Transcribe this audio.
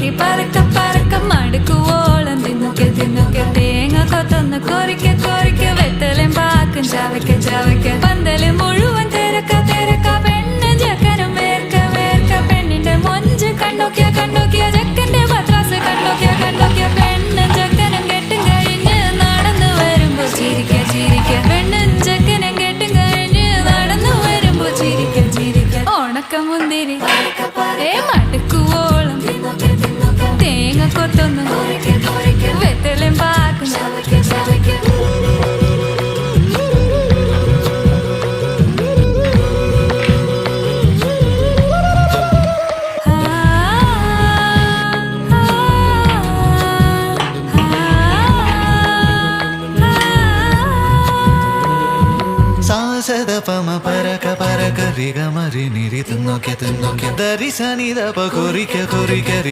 മുന്തിരി പറക്ക പറക്ക മടുക്കുവോളം തിന്നുക്കെ തിന്നുക്കെ തേങ്ങ കൊത്തൊന്ന് കൊറിക്ക കൊറിക്ക വെത്തലും പാക്കും ചവയ്ക്ക ചവയ്ക്ക പന്തല് മുഴുവൻ തിരക്ക തിരക്ക പെണ്ണ് ജക്കനും വേർക്ക വേർക്ക പെണ്ണിന്റെ മൊഞ്ച് കണ്ടോക്കിയ കണ്ടോക്കിയ ജക്കന്റെ പത്രാസ് കണ്ടോക്കിയ കണ്ടോക്കിയ പെണ്ണ് ജക്കനും കെട്ടും കഴിഞ്ഞ് നടന്നു വരുമ്പോ ചിരിക്ക ചിരിക്ക പെണ്ണും ജക്കനും കെട്ടും കഴിഞ്ഞ് നടന്നു വരുമ്പോ ചിരിക്ക ചിരിക്ക ഉണക്ക മുന്തിരി മടുക്കുവോളം തേങ്ങ കൊത്തൊന്നും വെത്തലും പാക്കും സാസദപമ പരക പരക റിഗമരി നിരി തിന്നോക്കെ തിന്നോക്കെ ദരി സനി ദപ കൊറിക്ക കൊറിക്ക